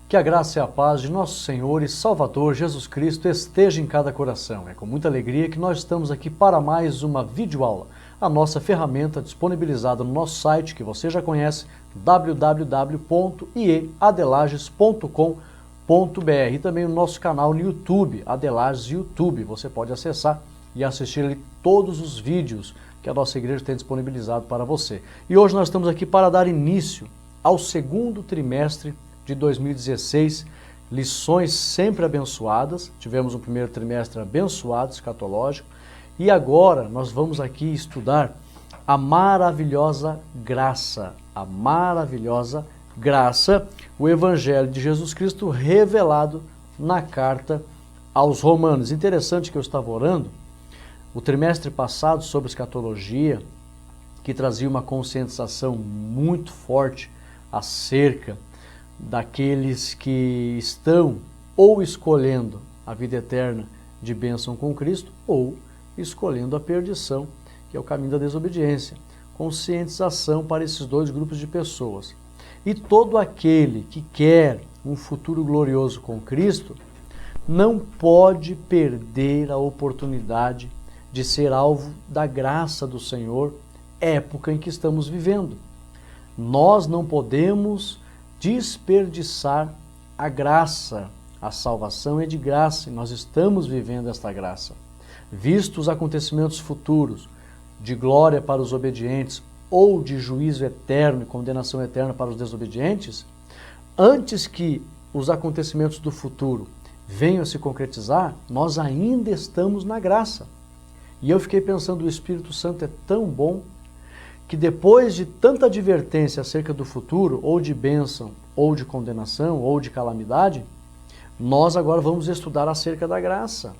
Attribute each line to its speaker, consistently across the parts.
Speaker 1: Que a graça e a paz de nosso Senhor e Salvador Jesus Cristo esteja em cada coração. É com muita alegria que nós estamos aqui para mais uma videoaula. A nossa ferramenta disponibilizada no nosso site, que você já conhece, www.ieadelages.com.br, e também o nosso canal no YouTube, Adelages YouTube. Você pode acessar e assistir ali todos os vídeos que a nossa igreja tem disponibilizado para você. E hoje nós estamos aqui para dar início ao segundo trimestre de 2016, lições sempre abençoadas. Tivemos um primeiro trimestre abençoado, escatológico, e agora nós vamos aqui estudar a maravilhosa graça, o Evangelho de Jesus Cristo revelado na carta aos Romanos. Interessante que eu estava orando o trimestre passado sobre escatologia, que trazia uma conscientização muito forte acerca daqueles que estão ou escolhendo a vida eterna de bênção com Cristo ou escolhendo a perdição, que é o caminho da desobediência. Conscientização para esses dois grupos de pessoas. E todo aquele que quer um futuro glorioso com Cristo não pode perder a oportunidade de ser alvo da graça do Senhor, época em que estamos vivendo. Nós não podemos desperdiçar a graça. A salvação é de graça e nós estamos vivendo esta graça. Vistos os acontecimentos futuros de glória para os obedientes ou de juízo eterno e condenação eterna para os desobedientes, antes que os acontecimentos do futuro venham a se concretizar, nós ainda estamos na graça. E eu fiquei pensando, o Espírito Santo é tão bom que depois de tanta advertência acerca do futuro, ou de bênção, ou de condenação, ou de calamidade, nós agora vamos estudar acerca da graça,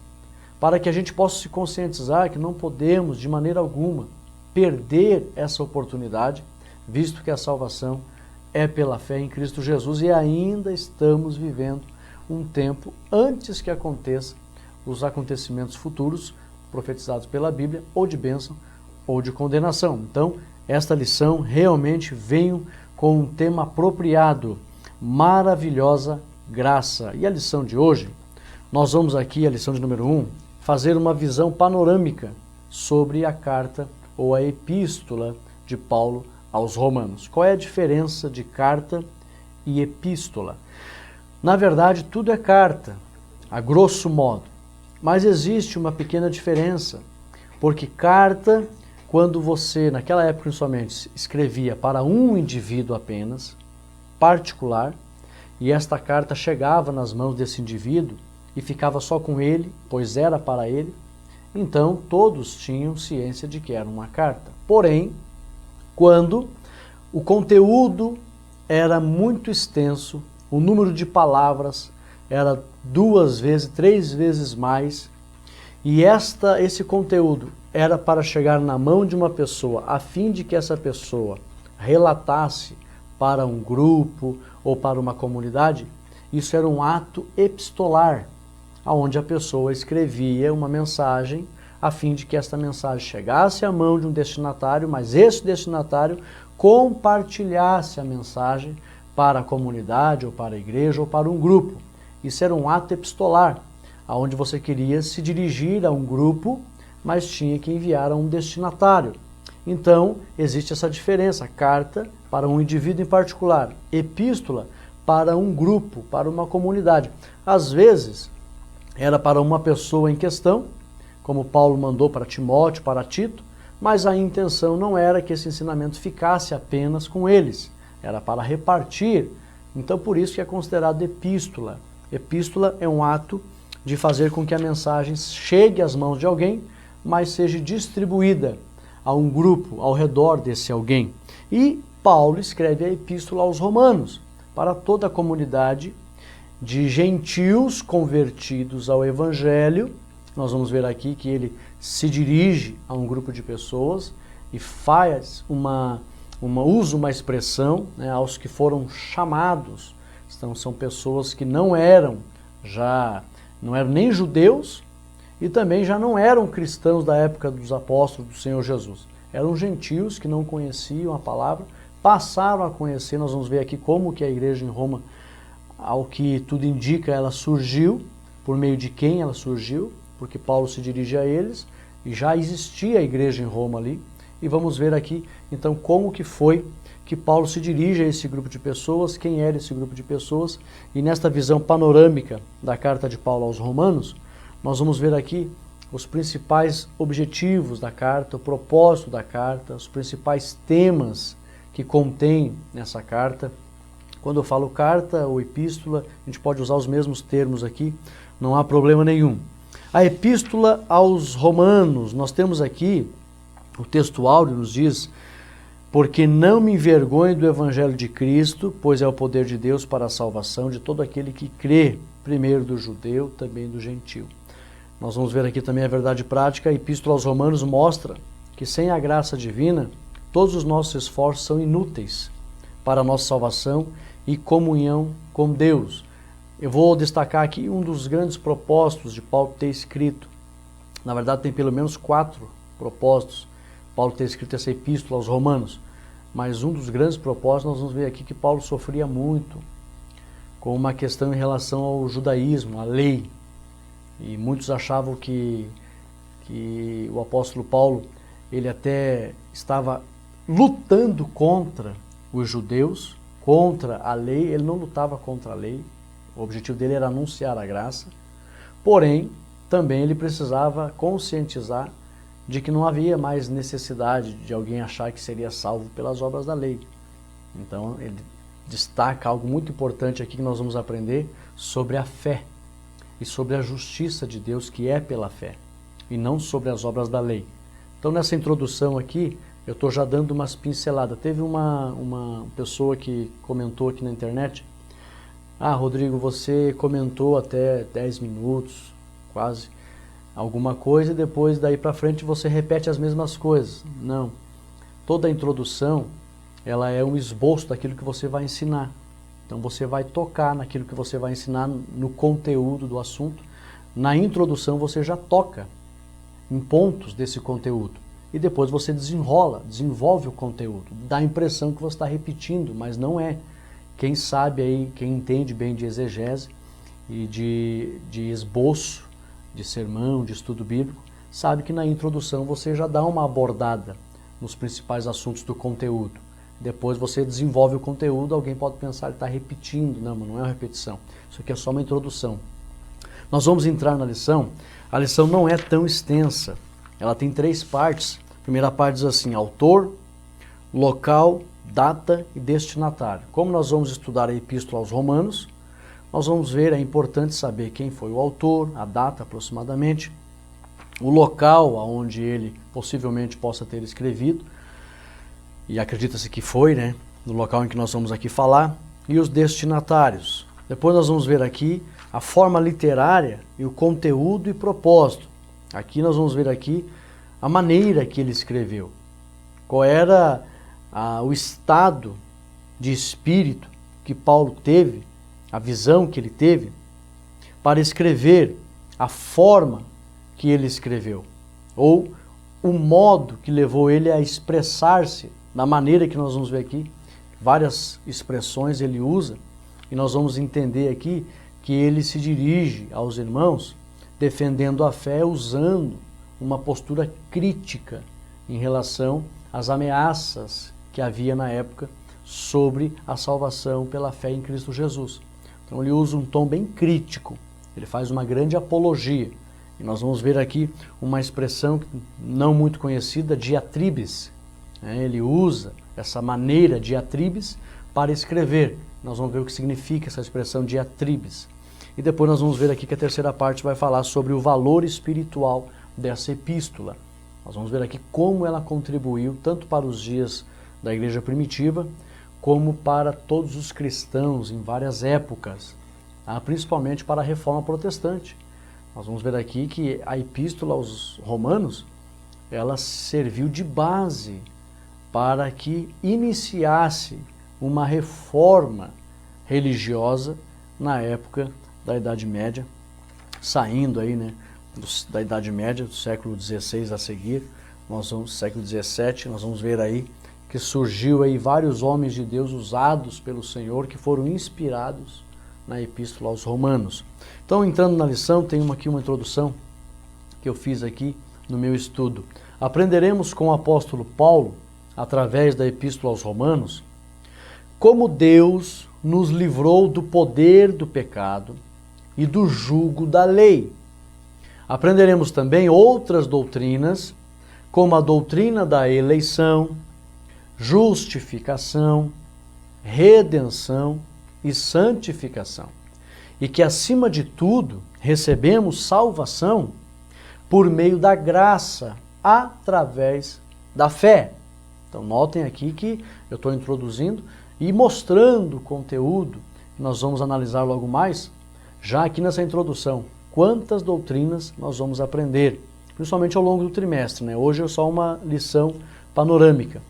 Speaker 1: para que a gente possa se conscientizar que não podemos, de maneira alguma, perder essa oportunidade, visto que a salvação é pela fé em Cristo Jesus e ainda estamos vivendo um tempo antes que aconteçam os acontecimentos futuros profetizados pela Bíblia, ou de bênção, ou de condenação. Então, esta lição realmente veio com um tema apropriado, maravilhosa graça. E a lição de hoje, nós vamos aqui, a lição de número 1, fazer uma visão panorâmica sobre a carta ou a epístola de Paulo aos Romanos. Qual é a diferença de carta e epístola? Na verdade, tudo é carta, a grosso modo, mas existe uma pequena diferença, porque carta, quando você, naquela época principalmente, escrevia para um indivíduo apenas, particular, e esta carta chegava nas mãos desse indivíduo e ficava só com ele, pois era para ele, então todos tinham ciência de que era uma carta. Porém, quando o conteúdo era muito extenso, o número de palavras era 2 vezes, 3 vezes mais, e esse conteúdo era para chegar na mão de uma pessoa, a fim de que essa pessoa relatasse para um grupo ou para uma comunidade, isso era um ato epistolar, onde a pessoa escrevia uma mensagem a fim de que esta mensagem chegasse à mão de um destinatário, mas esse destinatário compartilhasse a mensagem para a comunidade, ou para a igreja, ou para um grupo. Isso era um ato epistolar, onde você queria se dirigir a um grupo, mas tinha que enviar a um destinatário. Então, existe essa diferença, carta para um indivíduo em particular, epístola para um grupo, para uma comunidade. Às vezes, era para uma pessoa em questão, como Paulo mandou para Timóteo, para Tito, mas a intenção não era que esse ensinamento ficasse apenas com eles, era para repartir. Então, por isso que é considerado epístola. Epístola é um ato de fazer com que a mensagem chegue às mãos de alguém, mas seja distribuída a um grupo ao redor desse alguém. E Paulo escreve a epístola aos Romanos, para toda a comunidade de gentios convertidos ao Evangelho. Nós vamos ver aqui que ele se dirige a um grupo de pessoas e faz usa uma expressão, né, aos que foram chamados. Então, são pessoas que não eram nem judeus e também já não eram cristãos da época dos apóstolos do Senhor Jesus. Eram gentios que não conheciam a palavra, passaram a conhecer. Nós vamos ver aqui como que a igreja em Roma, ao que tudo indica, ela surgiu, por meio de quem ela surgiu, porque Paulo se dirige a eles, e já existia a igreja em Roma ali. E vamos ver aqui, então, como que foi que Paulo se dirige a esse grupo de pessoas, quem era esse grupo de pessoas, e nesta visão panorâmica da carta de Paulo aos Romanos, nós vamos ver aqui os principais objetivos da carta, o propósito da carta, os principais temas que contém nessa carta. Quando eu falo carta ou epístola, a gente pode usar os mesmos termos aqui, não há problema nenhum. A epístola aos Romanos, nós temos aqui, o texto áureo nos diz: porque não me envergonho do evangelho de Cristo, pois é o poder de Deus para a salvação de todo aquele que crê, primeiro do judeu, também do gentil. Nós vamos ver aqui também a verdade prática. A epístola aos Romanos mostra que sem a graça divina, todos os nossos esforços são inúteis para a nossa salvação e comunhão com Deus. Eu vou destacar aqui um dos grandes propósitos de Paulo ter escrito. Na verdade, tem pelo menos 4 propósitos Paulo ter escrito essa epístola aos Romanos. Mas um dos grandes propósitos, nós vamos ver aqui que Paulo sofria muito com uma questão em relação ao judaísmo, à lei. E muitos achavam que o apóstolo Paulo, ele até estava lutando contra os judeus, contra a lei. Ele não lutava contra a lei, o objetivo dele era anunciar a graça. Porém, também ele precisava conscientizar de que não havia mais necessidade de alguém achar que seria salvo pelas obras da lei. Então, ele destaca algo muito importante aqui que nós vamos aprender sobre a fé e sobre a justiça de Deus, que é pela fé, e não sobre as obras da lei. Então, nessa introdução aqui, eu estou já dando umas pinceladas. Teve uma pessoa que comentou aqui na internet: ah, Rodrigo, você comentou até 10 minutos, quase, alguma coisa, e depois daí para frente você repete as mesmas coisas. Não. Toda a introdução, ela é um esboço daquilo que você vai ensinar. Então você vai tocar naquilo que você vai ensinar, no conteúdo do assunto. Na introdução você já toca em pontos desse conteúdo. E depois você desenvolve o conteúdo. Dá a impressão que você está repetindo, mas não é. Quem sabe aí, quem entende bem de exegese e de esboço, de sermão, de estudo bíblico, sabe que na introdução você já dá uma abordada nos principais assuntos do conteúdo. Depois você desenvolve o conteúdo. Alguém pode pensar que está repetindo. Não, mas não é uma repetição. Isso aqui é só uma introdução. Nós vamos entrar na lição. A lição não é tão extensa. Ela tem 3 partes. A primeira parte diz assim: autor, local, data e destinatário. Como nós vamos estudar a epístola aos Romanos, nós vamos ver, é importante saber quem foi o autor, a data aproximadamente, o local onde ele possivelmente possa ter escrevido, e acredita-se que foi, né, no local em que nós vamos aqui falar, e os destinatários. Depois nós vamos ver aqui a forma literária e o conteúdo e propósito. Aqui nós vamos ver aqui a maneira que ele escreveu, qual era o estado de espírito que Paulo teve, a visão que ele teve para escrever, a forma que ele escreveu, ou o modo que levou ele a expressar-se da maneira que nós vamos ver aqui. Várias expressões ele usa, e nós vamos entender aqui que ele se dirige aos irmãos defendendo a fé, usando uma postura crítica em relação às ameaças que havia na época sobre a salvação pela fé em Cristo Jesus. Então ele usa um tom bem crítico, ele faz uma grande apologia. E nós vamos ver aqui uma expressão não muito conhecida, diatribes. Ele usa essa maneira diatribes para escrever. Nós vamos ver o que significa essa expressão diatribes. E depois nós vamos ver aqui que a terceira parte vai falar sobre o valor espiritual dessa epístola. Nós vamos ver aqui como ela contribuiu tanto para os dias da igreja primitiva, como para todos os cristãos em várias épocas, principalmente para a reforma protestante. Nós vamos ver aqui que a epístola aos Romanos, ela serviu de base para que iniciasse uma reforma religiosa na época da Idade Média, saindo aí, né, da Idade Média, do século XVI a seguir, século XVII, nós vamos ver aí que surgiu aí vários homens de Deus usados pelo Senhor que foram inspirados na Epístola aos Romanos. Então, entrando na lição, tem aqui uma introdução que eu fiz aqui no meu estudo. Aprenderemos com o apóstolo Paulo, através da Epístola aos Romanos, como Deus nos livrou do poder do pecado e do jugo da lei. Aprenderemos também outras doutrinas, como a doutrina da eleição, justificação, redenção e santificação. E que, acima de tudo, recebemos salvação por meio da graça, através da fé. Então, notem aqui que eu estou introduzindo e mostrando o conteúdo que nós vamos analisar logo mais, já aqui nessa introdução. Quantas doutrinas nós vamos aprender, principalmente ao longo do trimestre, né? Hoje é só uma lição panorâmica.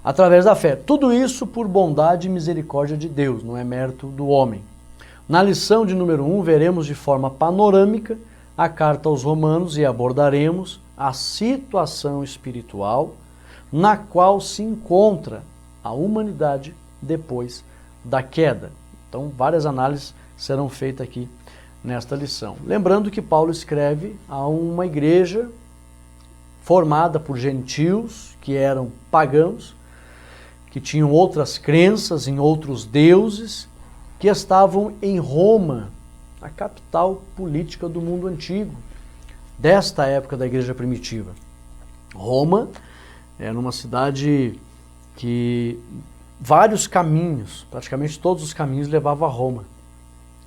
Speaker 1: Através da fé. Tudo isso por bondade e misericórdia de Deus, não é mérito do homem. Na lição de número 1, veremos de forma panorâmica a carta aos Romanos e abordaremos a situação espiritual na qual se encontra a humanidade depois da queda. Então, várias análises serão feitas aqui nesta lição. Lembrando que Paulo escreve a uma igreja formada por gentios que eram pagãos, que tinham outras crenças em outros deuses, que estavam em Roma, a capital política do mundo antigo, desta época da igreja primitiva. Roma era uma cidade que vários caminhos, praticamente todos os caminhos levavam a Roma.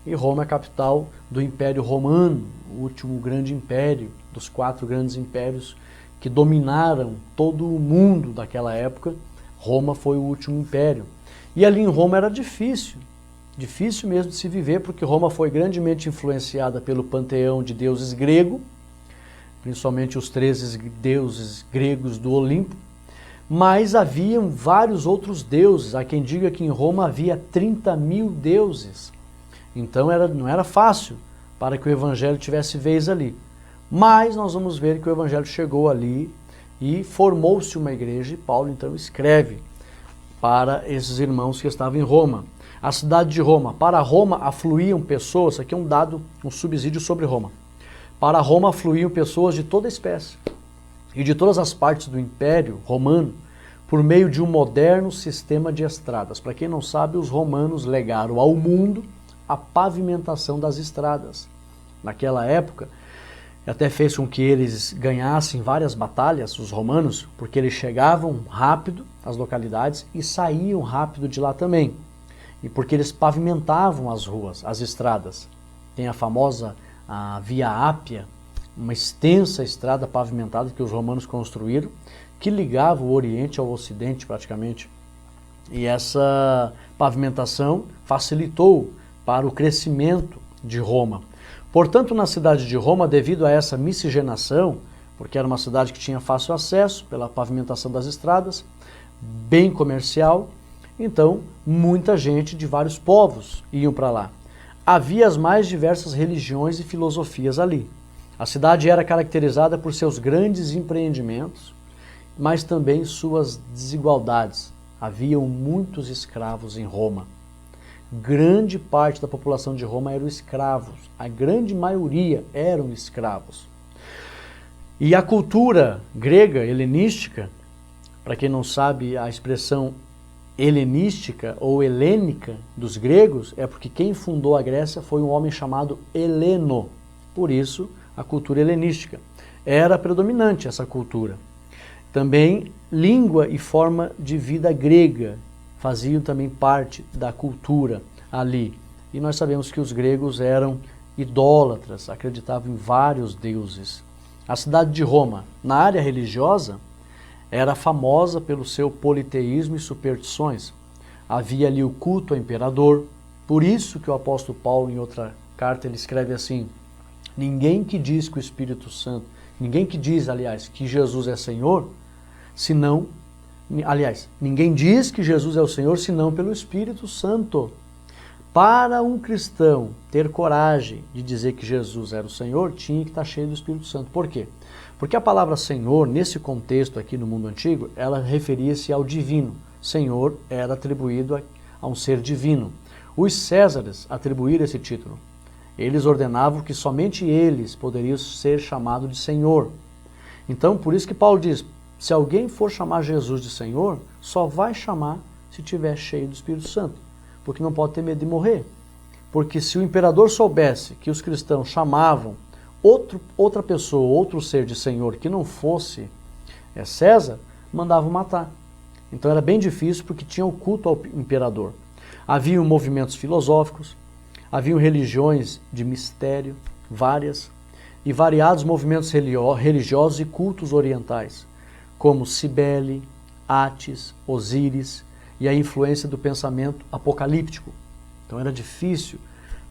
Speaker 1: E Roma é a capital do Império Romano, o último grande império, dos 4 grandes impérios que dominaram todo o mundo daquela época. Roma foi o último império. E ali em Roma era difícil mesmo de se viver, porque Roma foi grandemente influenciada pelo panteão de deuses grego, principalmente os 13 deuses gregos do Olimpo, mas haviam vários outros deuses. Há quem diga que em Roma havia 30.000 deuses. Então não era fácil para que o evangelho tivesse vez ali. Mas nós vamos ver que o evangelho chegou ali e formou-se uma igreja, e Paulo então escreve para esses irmãos que estavam em Roma. A cidade de Roma. Para Roma afluíam pessoas, aqui é um dado, um subsídio sobre Roma. Para Roma afluíam pessoas de toda espécie e de todas as partes do Império Romano por meio de um moderno sistema de estradas. Para quem não sabe, os romanos legaram ao mundo a pavimentação das estradas. Naquela época, até fez com que eles ganhassem várias batalhas, os romanos, porque eles chegavam rápido às localidades e saíam rápido de lá também. E porque eles pavimentavam as ruas, as estradas. Tem a famosa Via Ápia, uma extensa estrada pavimentada que os romanos construíram, que ligava o Oriente ao Ocidente praticamente. E essa pavimentação facilitou para o crescimento de Roma. Portanto, na cidade de Roma, devido a essa miscigenação, porque era uma cidade que tinha fácil acesso pela pavimentação das estradas, bem comercial, então muita gente de vários povos iam para lá. Havia as mais diversas religiões e filosofias ali. A cidade era caracterizada por seus grandes empreendimentos, mas também suas desigualdades. Haviam muitos escravos em Roma. Grande parte da população de Roma eram escravos. A grande maioria eram escravos. E a cultura grega, helenística, para quem não sabe a expressão helenística ou helênica dos gregos, é porque quem fundou a Grécia foi um homem chamado Heleno. Por isso, a cultura helenística. Era predominante essa cultura. Também língua e forma de vida grega faziam também parte da cultura ali. E nós sabemos que os gregos eram idólatras, acreditavam em vários deuses. A cidade de Roma, na área religiosa, era famosa pelo seu politeísmo e superstições. Havia ali o culto ao imperador. Por isso que o apóstolo Paulo, em outra carta, ele escreve assim: ninguém que diz que o Espírito Santo, ninguém que diz, aliás, que Jesus é Senhor, senão, aliás, ninguém diz que Jesus é o Senhor senão pelo Espírito Santo. Para um cristão ter coragem de dizer que Jesus era o Senhor, tinha que estar cheio do Espírito Santo. Por quê? Porque a palavra Senhor, nesse contexto aqui no mundo antigo, ela referia-se ao divino. Senhor era atribuído a um ser divino. Os Césares atribuíram esse título. Eles ordenavam que somente eles poderiam ser chamados de Senhor. Então, por isso que Paulo diz, se alguém for chamar Jesus de Senhor, só vai chamar se estiver cheio do Espírito Santo, porque não pode ter medo de morrer. Porque se o imperador soubesse que os cristãos chamavam outra pessoa, outro ser de Senhor que não fosse César, mandavam matar. Então era bem difícil porque tinha o culto ao imperador. Haviam movimentos filosóficos, haviam religiões de mistério, várias, e variados movimentos religiosos e cultos orientais, como Cibele, Átis, Osíris e a influência do pensamento apocalíptico. Então era difícil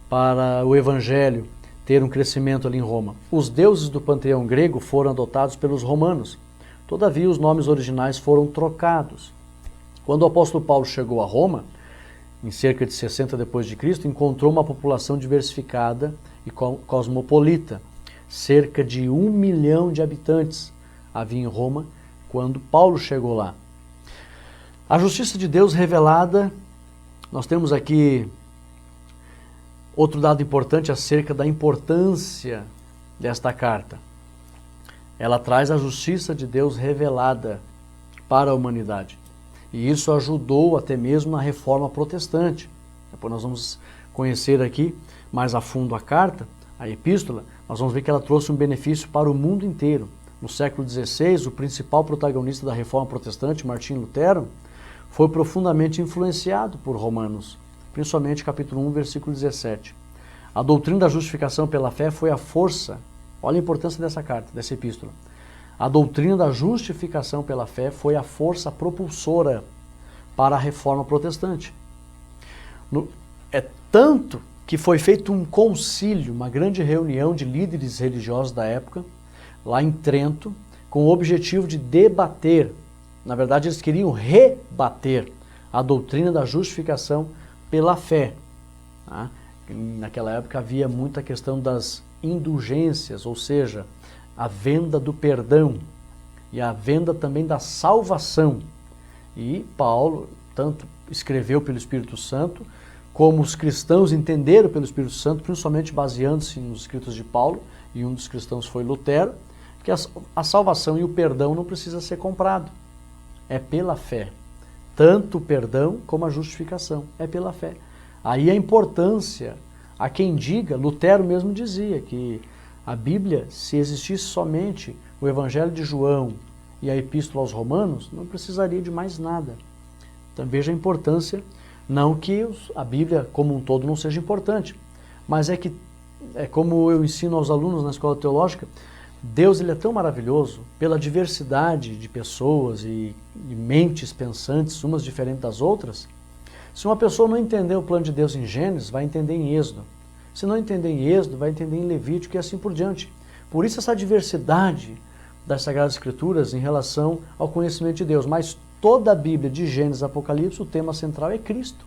Speaker 1: para o evangelho ter um crescimento ali em Roma. Os deuses do panteão grego foram adotados pelos romanos. Todavia, os nomes originais foram trocados. Quando o apóstolo Paulo chegou a Roma, em cerca de 60 depois de Cristo, encontrou uma população diversificada e cosmopolita. Cerca de 1 milhão de habitantes havia em Roma quando Paulo chegou lá. A justiça de Deus revelada, nós temos aqui outro dado importante acerca da importância desta carta. Ela traz a justiça de Deus revelada para a humanidade. E isso ajudou até mesmo na reforma protestante. Depois nós vamos conhecer aqui mais a fundo a carta, a epístola. Nós vamos ver que ela trouxe um benefício para o mundo inteiro. No século XVI, o principal protagonista da reforma protestante, Martinho Lutero, foi profundamente influenciado por Romanos, principalmente capítulo 1, versículo 17. A doutrina da justificação pela fé foi a força, olha a importância dessa carta, dessa epístola. A doutrina da justificação pela fé foi a força propulsora para a reforma protestante. É tanto que foi feito um concílio, uma grande reunião de líderes religiosos da época, lá em Trento, com o objetivo de debater, na verdade eles queriam rebater a doutrina da justificação pela fé. Tá? Naquela época havia muita questão das indulgências, ou seja, a venda do perdão e a venda também da salvação. E Paulo tanto escreveu pelo Espírito Santo, como os cristãos entenderam pelo Espírito Santo, principalmente baseando-se nos escritos de Paulo, e um dos cristãos foi Lutero, que a salvação e o perdão não precisa ser comprado. É pela fé. Tanto o perdão como a justificação. É pela fé. Aí a importância, há quem diga, Lutero mesmo dizia que a Bíblia, se existisse somente o Evangelho de João e a Epístola aos Romanos, não precisaria de mais nada. Então veja a importância, não que a Bíblia como um todo não seja importante, mas é que, como eu ensino aos alunos na escola teológica, Deus ele é tão maravilhoso pela diversidade de pessoas e mentes pensantes, umas diferentes das outras. Se uma pessoa não entender o plano de Deus em Gênesis, vai entender em Êxodo. Se não entender em Êxodo, vai entender em Levítico e assim por diante. Por isso essa diversidade das Sagradas Escrituras em relação ao conhecimento de Deus. Mas toda a Bíblia, de Gênesis a Apocalipse, o tema central é Cristo.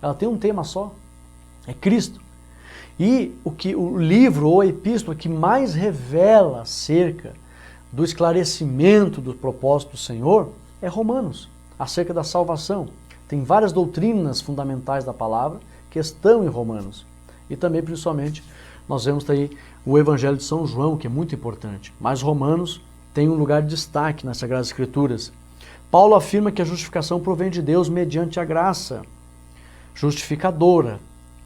Speaker 1: Ela tem um tema só, é Cristo. E o livro ou a epístola que mais revela acerca do esclarecimento do propósito do Senhor é Romanos, acerca da salvação. Tem várias doutrinas fundamentais da palavra que estão em Romanos. E também, principalmente, nós vemos aí o Evangelho de São João, que é muito importante. Mas Romanos tem um lugar de destaque nas Sagradas Escrituras. Paulo afirma que a justificação provém de Deus mediante a graça justificadora,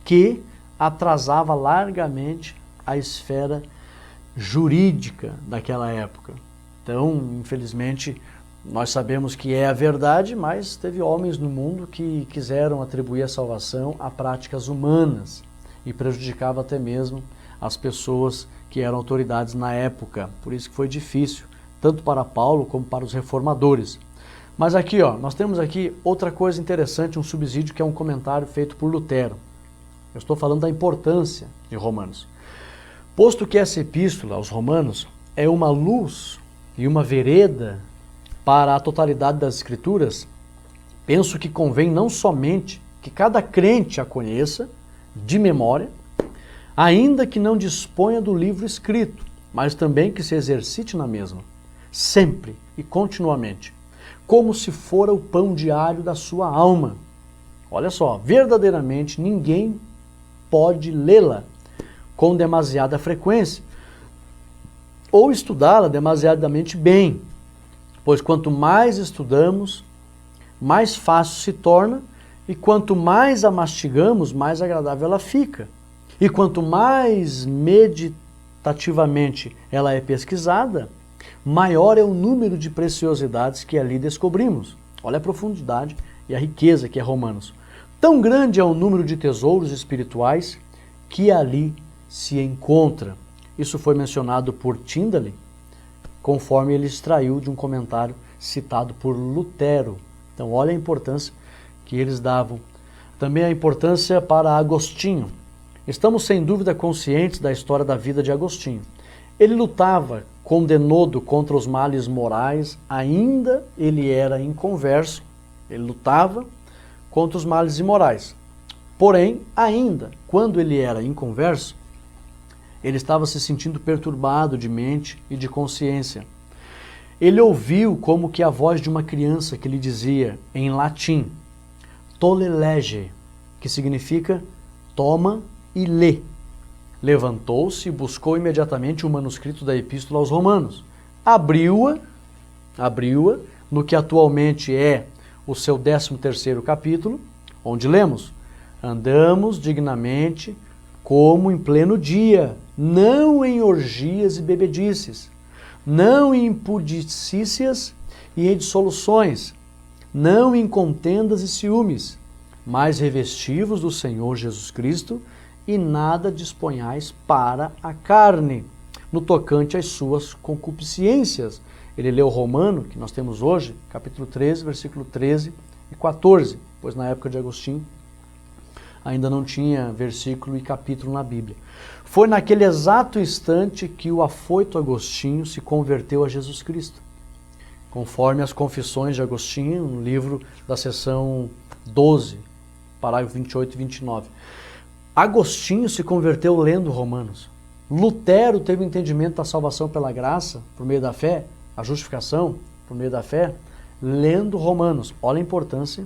Speaker 1: que atrasava largamente a esfera jurídica daquela época. Então, infelizmente, nós sabemos que é a verdade, mas teve homens no mundo que quiseram atribuir a salvação a práticas humanas e prejudicava até mesmo as pessoas que eram autoridades na época. Por isso que foi difícil, tanto para Paulo como para os reformadores. Mas aqui, nós temos aqui outra coisa interessante, um subsídio que é um comentário feito por Lutero. Eu estou falando da importância de Romanos. Posto que essa epístola aos Romanos é uma luz e uma vereda para a totalidade das Escrituras, penso que convém não somente que cada crente a conheça de memória, ainda que não disponha do livro escrito, mas também que se exercite na mesma, sempre e continuamente, como se fora o pão diário da sua alma. Olha só, verdadeiramente ninguém pode lê-la com demasiada frequência ou estudá-la demasiadamente bem, pois quanto mais estudamos, mais fácil se torna, e quanto mais a mastigamos, mais agradável ela fica. E quanto mais meditativamente ela é pesquisada, maior é o número de preciosidades que ali descobrimos. Olha a profundidade e a riqueza que é Romanos. Tão grande é o número de tesouros espirituais que ali se encontra. Isso foi mencionado por Tyndale, conforme ele extraiu de um comentário citado por Lutero. Então olha a importância que eles davam. Também a importância para Agostinho. Estamos sem dúvida conscientes da história da vida de Agostinho. Ele lutava com denodo contra os males morais, ainda ele era inconverso, ele lutava contra os males imorais. Porém, ainda quando ele era inconverso, ele estava se sentindo perturbado de mente e de consciência. Ele ouviu como que a voz de uma criança que lhe dizia, em latim, tolle lege, que significa toma e lê. Levantou-se e buscou imediatamente o manuscrito da Epístola aos Romanos. Abriu-a no que atualmente é o seu 13º capítulo, onde lemos, andamos dignamente como em pleno dia, não em orgias e bebedices, não em impudicícias e em dissoluções, não em contendas e ciúmes, mas revestivos do Senhor Jesus Cristo e nada disponhais para a carne, no tocante às suas concupiscências. Ele leu o Romano, que nós temos hoje, capítulo 13, versículo 13 e 14, pois na época de Agostinho ainda não tinha versículo e capítulo na Bíblia. Foi naquele exato instante que o afoito Agostinho se converteu a Jesus Cristo, conforme as Confissões de Agostinho, no livro da seção 12, parágrafo 28 e 29. Agostinho se converteu lendo Romanos. Lutero teve o entendimento da salvação pela graça, por meio da fé, a justificação por meio da fé, lendo Romanos. Olha a importância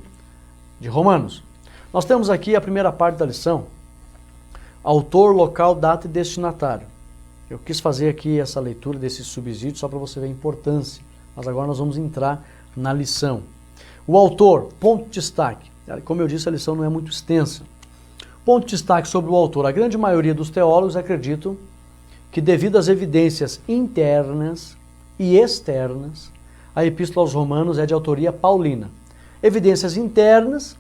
Speaker 1: de Romanos. Nós temos aqui a primeira parte da lição, autor, local, data e destinatário. Eu quis fazer aqui essa leitura desse subsídio só para você ver a importância, mas agora nós vamos entrar na lição. O autor, ponto de destaque. Como eu disse, a lição não é muito extensa. Ponto de destaque sobre o autor. A grande maioria dos teólogos acreditam que, devido às evidências internas e externas, a Epístola aos Romanos é de autoria paulina. Evidências internas,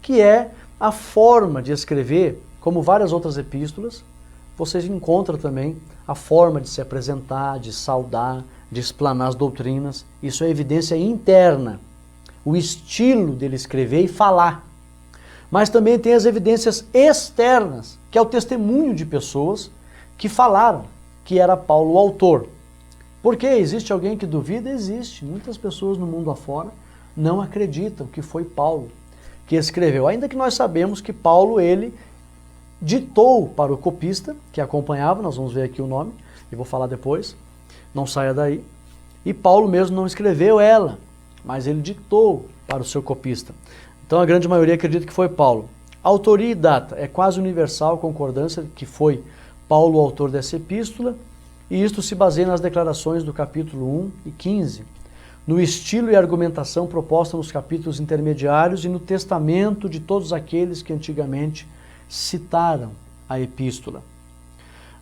Speaker 1: que é a forma de escrever, como várias outras epístolas, você encontra também a forma de se apresentar, de saudar, de explanar as doutrinas. Isso é evidência interna, o estilo dele escrever e falar. Mas também tem as evidências externas, que é o testemunho de pessoas que falaram que era Paulo o autor. Por quê? Existe alguém que duvida? Existe. Muitas pessoas no mundo afora não acreditam que foi Paulo que escreveu. Ainda que nós sabemos que Paulo, ele ditou para o copista, que acompanhava, nós vamos ver aqui o nome, e vou falar depois, não saia daí. E Paulo mesmo não escreveu ela, mas ele ditou para o seu copista. Então a grande maioria acredita que foi Paulo. Autoria e data, é quase universal a concordância que foi Paulo o autor dessa epístola, e isto se baseia nas declarações do capítulo 1 e 15, no estilo e argumentação proposta nos capítulos intermediários e no testamento de todos aqueles que antigamente citaram a epístola.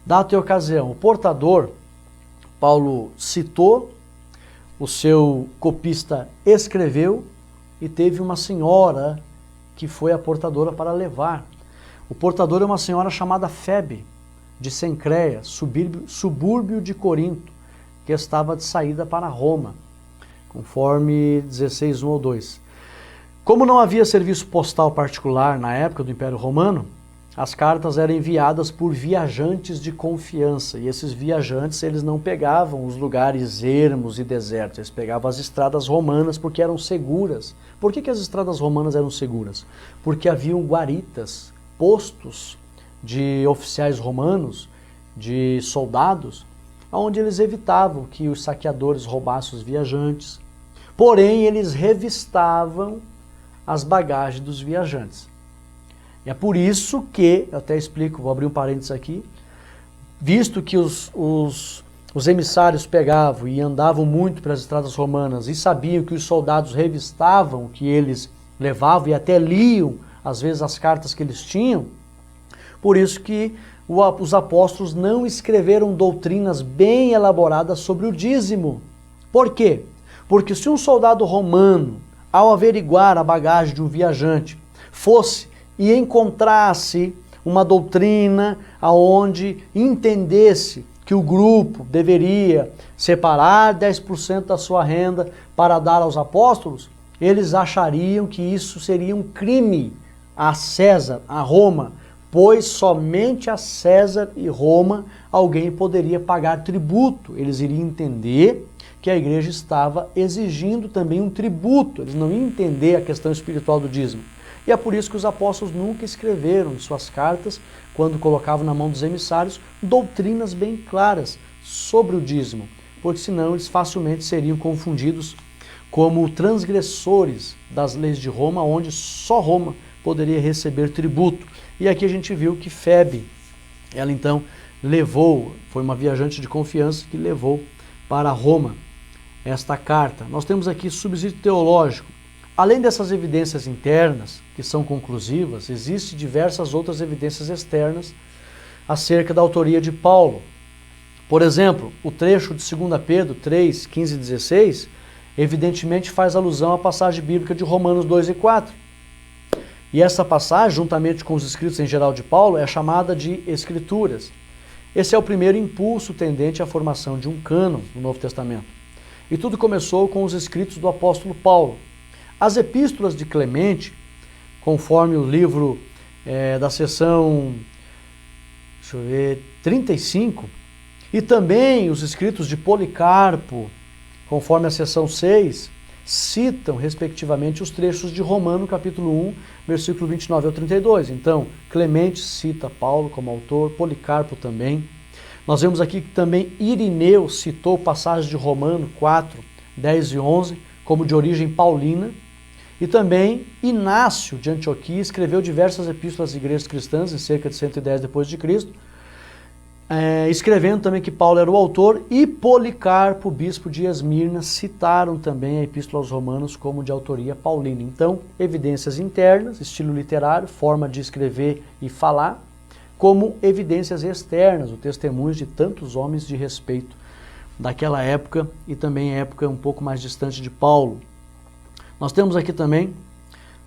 Speaker 1: Data e ocasião. O portador, Paulo citou, o seu copista escreveu e teve uma senhora que foi a portadora para levar. O portador é uma senhora chamada Febe, de Cencreia, subúrbio de Corinto, que estava de saída para Roma, conforme 16, 1 ou 2. Como não havia serviço postal particular na época do Império Romano, as cartas eram enviadas por viajantes de confiança, e esses viajantes eles não pegavam os lugares ermos e desertos, eles pegavam as estradas romanas porque eram seguras. Por que as estradas romanas eram seguras? Porque haviam guaritas, postos de oficiais romanos, de soldados, onde eles evitavam que os saqueadores roubassem os viajantes. Porém, eles revistavam as bagagens dos viajantes. E é por isso que, eu até explico, vou abrir um parênteses aqui, visto que os emissários pegavam e andavam muito pelas estradas romanas e sabiam que os soldados revistavam o que eles levavam e até liam, às vezes, as cartas que eles tinham, por isso que os apóstolos não escreveram doutrinas bem elaboradas sobre o dízimo. Por quê? Porque se um soldado romano, ao averiguar a bagagem de um viajante, fosse e encontrasse uma doutrina aonde entendesse que o grupo deveria separar 10% da sua renda para dar aos apóstolos, eles achariam que isso seria um crime a César, a Roma, pois somente a César e Roma alguém poderia pagar tributo. Eles iriam entender que a igreja estava exigindo também um tributo, eles não iam entender a questão espiritual do dízimo. E é por isso que os apóstolos nunca escreveram em suas cartas, quando colocavam na mão dos emissários, doutrinas bem claras sobre o dízimo, porque senão eles facilmente seriam confundidos como transgressores das leis de Roma, onde só Roma poderia receber tributo. E aqui a gente viu que Febe, ela então levou, foi uma viajante de confiança que levou para Roma esta carta. Nós temos aqui subsídio teológico. Além dessas evidências internas, que são conclusivas, existem diversas outras evidências externas acerca da autoria de Paulo. Por exemplo, o trecho de 2 Pedro 3, 15 e 16, evidentemente faz alusão à passagem bíblica de Romanos 2 e 4. E essa passagem, juntamente com os escritos em geral de Paulo, é chamada de Escrituras. Esse é o primeiro impulso tendente à formação de um cânon no Novo Testamento. E tudo começou com os escritos do apóstolo Paulo. As epístolas de Clemente, conforme o livro da seção 35, e também os escritos de Policarpo, conforme a seção 6, citam, respectivamente, os trechos de Romano, capítulo 1, versículo 29 ao 32. Então, Clemente cita Paulo como autor, Policarpo também. Nós vemos aqui que também Irineu citou passagens de Romano 4, 10 e 11, como de origem paulina. E também Inácio de Antioquia escreveu diversas epístolas às igrejas cristãs, em cerca de 110 depois de Cristo, escrevendo também que Paulo era o autor, e Policarpo, bispo de Esmirna, citaram também a epístola aos Romanos como de autoria paulina. Então, evidências internas, estilo literário, forma de escrever e falar, como evidências externas, o testemunho de tantos homens de respeito daquela época e também época um pouco mais distante de Paulo. Nós temos aqui também,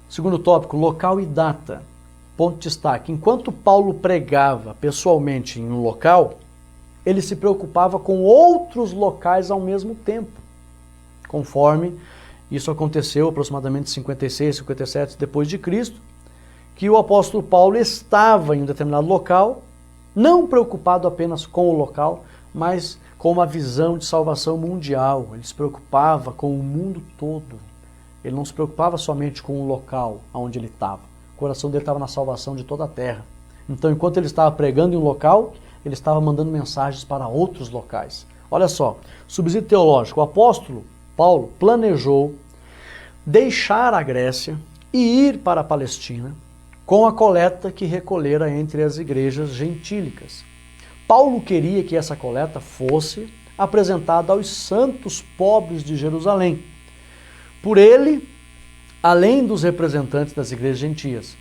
Speaker 1: segundo tópico, local e data. Ponto de destaque: enquanto Paulo pregava pessoalmente em um local, ele se preocupava com outros locais ao mesmo tempo, conforme isso aconteceu aproximadamente 56, 57 depois de Cristo, que o apóstolo Paulo estava em um determinado local, não preocupado apenas com o local, mas com uma visão de salvação mundial. Ele se preocupava com o mundo todo. Ele não se preocupava somente com o local onde ele estava. O coração dele estava na salvação de toda a terra. Então, enquanto ele estava pregando em um local, ele estava mandando mensagens para outros locais. Olha só, subsídio teológico. O apóstolo Paulo planejou deixar a Grécia e ir para a Palestina com a coleta que recolhera entre as igrejas gentílicas. Paulo queria que essa coleta fosse apresentada aos santos pobres de Jerusalém. Por ele, além dos representantes das igrejas gentias.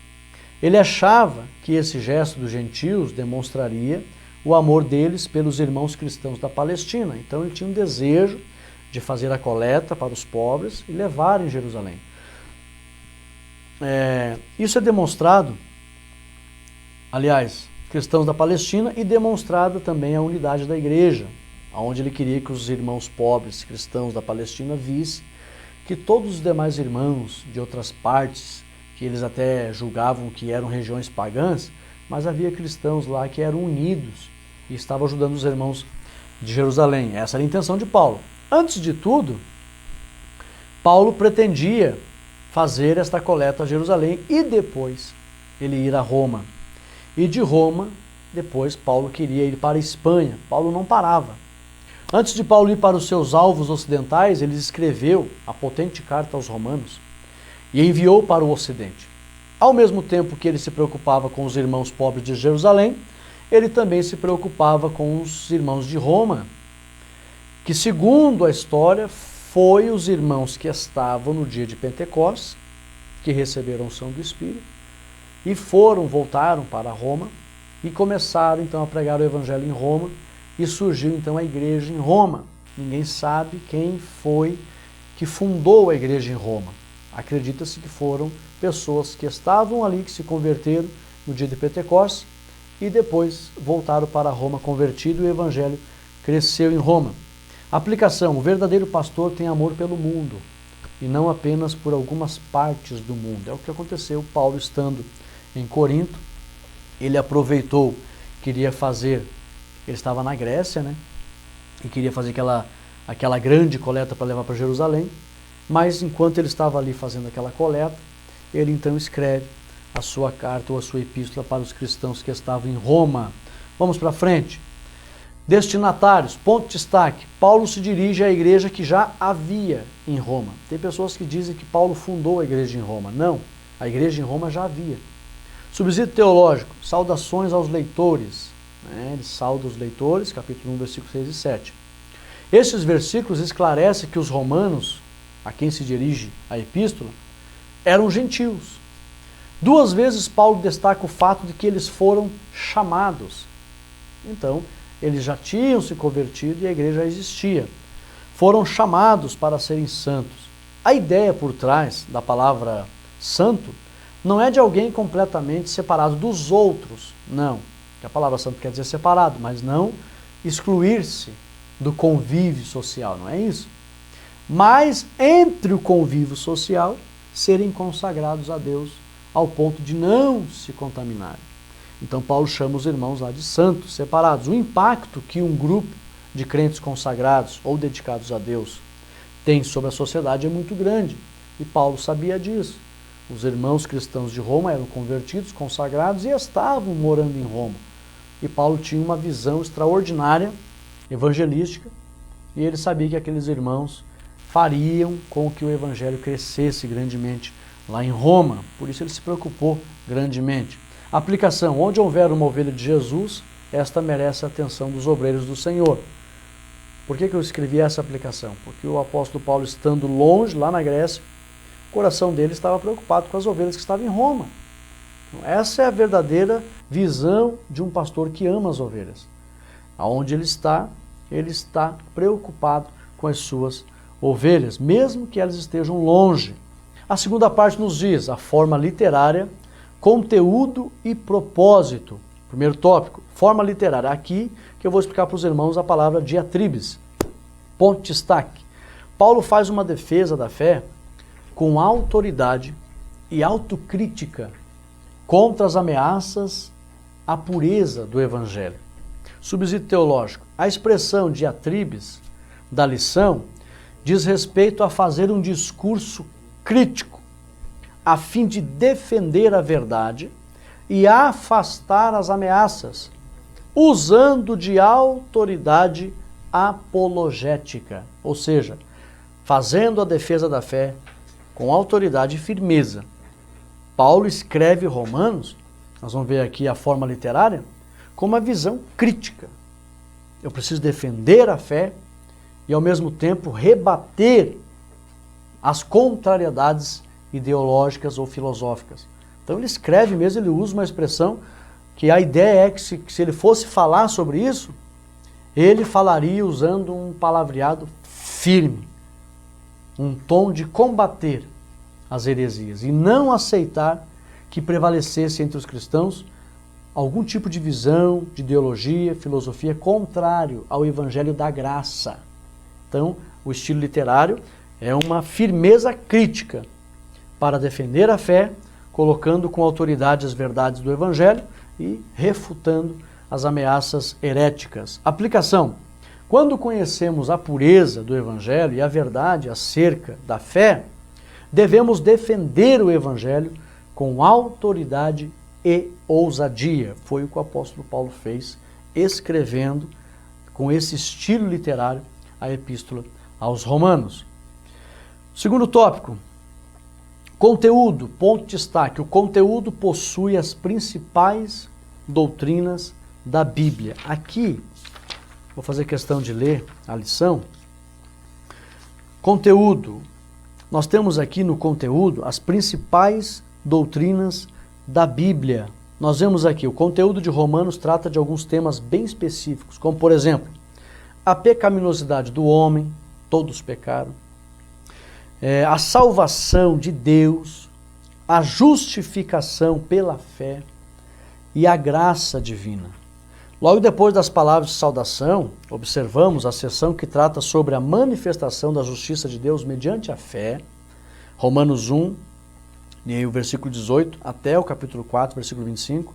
Speaker 1: Ele achava que esse gesto dos gentios demonstraria o amor deles pelos irmãos cristãos da Palestina. Então ele tinha um desejo de fazer a coleta para os pobres e levar em Jerusalém. Isso é demonstrado, aliás, cristãos da Palestina, e demonstrada também a unidade da igreja, onde ele queria que os irmãos pobres cristãos da Palestina vissem que todos os demais irmãos de outras partes, que eles até julgavam que eram regiões pagãs, mas havia cristãos lá que eram unidos e estavam ajudando os irmãos de Jerusalém. Essa era a intenção de Paulo. Antes de tudo, Paulo pretendia fazer esta coleta a Jerusalém e depois ele ir a Roma. E de Roma, depois Paulo queria ir para a Espanha. Paulo não parava. Antes de Paulo ir para os seus alvos ocidentais, ele escreveu a potente carta aos Romanos e enviou para o Ocidente. Ao mesmo tempo que ele se preocupava com os irmãos pobres de Jerusalém, ele também se preocupava com os irmãos de Roma, que, segundo a história, foi os irmãos que estavam no dia de Pentecostes, que receberam o São do Espírito, e voltaram para Roma, e começaram então a pregar o Evangelho em Roma, e surgiu então a igreja em Roma. Ninguém sabe quem foi que fundou a igreja em Roma. Acredita-se que foram pessoas que estavam ali, que se converteram no dia de Pentecostes, e depois voltaram para Roma convertido, e o Evangelho cresceu em Roma. Aplicação: o verdadeiro pastor tem amor pelo mundo, e não apenas por algumas partes do mundo. É o que aconteceu. Paulo, estando em Corinto, ele aproveitou, ele estava na Grécia, né? E queria fazer aquela grande coleta para levar para Jerusalém, mas enquanto ele estava ali fazendo aquela coleta, ele então escreve a sua carta ou a sua epístola para os cristãos que estavam em Roma. Vamos para frente. Destinatários, ponto de destaque: Paulo se dirige à igreja que já havia em Roma. Tem pessoas que dizem que Paulo fundou a igreja em Roma. Não, a igreja em Roma já havia. Subsídio teológico: saudações aos leitores. Ele sauda os leitores, capítulo 1, versículos 6 e 7. Estes versículos esclarecem que os romanos, a quem se dirige a epístola, eram gentios. 2 vezes Paulo destaca o fato de que eles foram chamados. Então, eles já tinham se convertido e a igreja já existia. Foram chamados para serem santos. A ideia por trás da palavra santo não é de alguém completamente separado dos outros, não. A palavra santo quer dizer separado, mas não excluir-se do convívio social, não é isso? Mas entre o convívio social, serem consagrados a Deus ao ponto de não se contaminarem. Então Paulo chama os irmãos lá de santos, separados. O impacto que um grupo de crentes consagrados ou dedicados a Deus tem sobre a sociedade é muito grande. E Paulo sabia disso. Os irmãos cristãos de Roma eram convertidos, consagrados e estavam morando em Roma. E Paulo tinha uma visão extraordinária, evangelística, e ele sabia que aqueles irmãos fariam com que o evangelho crescesse grandemente lá em Roma. Por isso ele se preocupou grandemente. Aplicação: onde houver uma ovelha de Jesus, esta merece a atenção dos obreiros do Senhor. Por que eu escrevi essa aplicação? Porque o apóstolo Paulo, estando longe, lá na Grécia, o coração dele estava preocupado com as ovelhas que estavam em Roma. Então, essa é a verdadeira visão de um pastor que ama as ovelhas. Aonde ele está preocupado com as suas ovelhas, mesmo que elas estejam longe. A segunda parte nos diz a forma literária, conteúdo e propósito. Primeiro tópico, forma literária. Aqui que eu vou explicar para os irmãos a palavra diatribes. Ponto de destaque: Paulo faz uma defesa da fé com autoridade e autocrítica contra as ameaças à pureza do Evangelho. Subsídio teológico: a expressão diatribes da lição diz respeito a fazer um discurso crítico, a fim de defender a verdade e afastar as ameaças, usando de autoridade apologética, ou seja, fazendo a defesa da fé com autoridade e firmeza. Paulo escreve Romanos, nós vamos ver aqui a forma literária, com uma visão crítica. Eu preciso defender a fé e, ao mesmo tempo, rebater as contrariedades ideológicas ou filosóficas. Então ele escreve mesmo, ele usa uma expressão que a ideia é que se ele fosse falar sobre isso, ele falaria usando um palavreado firme, um tom de combater as heresias e não aceitar que prevalecesse entre os cristãos algum tipo de visão, de ideologia, filosofia contrário ao evangelho da graça. Então, o estilo literário é uma firmeza crítica para defender a fé, colocando com autoridade as verdades do evangelho e refutando as ameaças heréticas. Aplicação: quando conhecemos a pureza do evangelho e a verdade acerca da fé, devemos defender o evangelho com autoridade e ousadia. Foi o que o apóstolo Paulo fez, escrevendo com esse estilo literário, a Epístola aos Romanos. Segundo tópico, conteúdo, ponto de destaque. O conteúdo possui as principais doutrinas da Bíblia. Aqui, vou fazer questão de ler a lição. Conteúdo. Nós temos aqui no conteúdo as principais doutrinas da Bíblia. Nós vemos aqui, o conteúdo de Romanos trata de alguns temas bem específicos, como por exemplo, a pecaminosidade do homem, todos pecaram, a salvação de Deus, a justificação pela fé e a graça divina. Logo depois das palavras de saudação, observamos a seção que trata sobre a manifestação da justiça de Deus mediante a fé, Romanos 1, e aí o versículo 18, até o capítulo 4, versículo 25.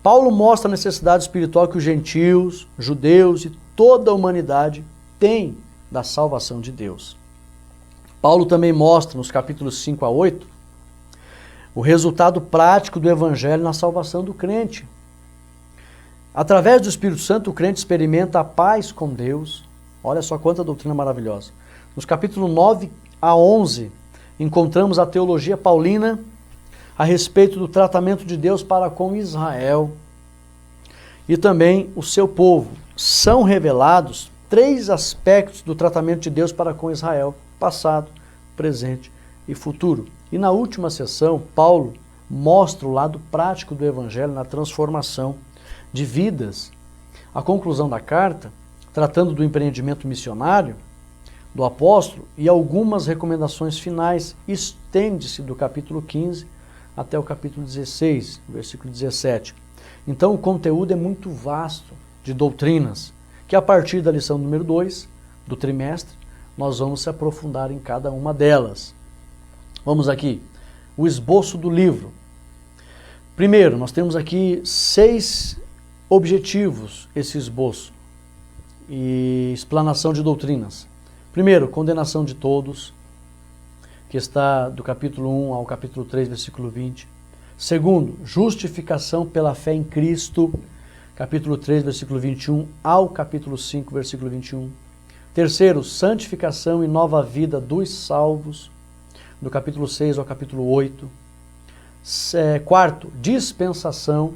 Speaker 1: Paulo mostra a necessidade espiritual que os gentios, judeus e toda a humanidade têm da salvação de Deus. Paulo também mostra, nos capítulos 5 a 8, o resultado prático do evangelho na salvação do crente. Através do Espírito Santo, o crente experimenta a paz com Deus. Olha só quanta doutrina maravilhosa. Nos capítulos 9 a 11, encontramos a teologia paulina a respeito do tratamento de Deus para com Israel e também o seu povo. São revelados 3 aspectos do tratamento de Deus para com Israel: passado, presente e futuro. E na última sessão, Paulo mostra o lado prático do evangelho na transformação de vidas. A conclusão da carta, tratando do empreendimento missionário do apóstolo e algumas recomendações finais, estende-se do capítulo 15 até o capítulo 16, versículo 17. Então o conteúdo é muito vasto de doutrinas, que a partir da lição número 2 do trimestre, nós vamos se aprofundar em cada uma delas. Vamos aqui, o esboço do livro. Primeiro, nós temos aqui 6 objetivos, esse esboço e explanação de doutrinas. Primeiro, condenação de todos, que está do capítulo 1 ao capítulo 3, versículo 20. Segundo, justificação pela fé em Cristo, capítulo 3, versículo 21 ao capítulo 5, versículo 21. Terceiro, santificação e nova vida dos salvos, do capítulo 6 ao capítulo 8. Quarto, dispensação,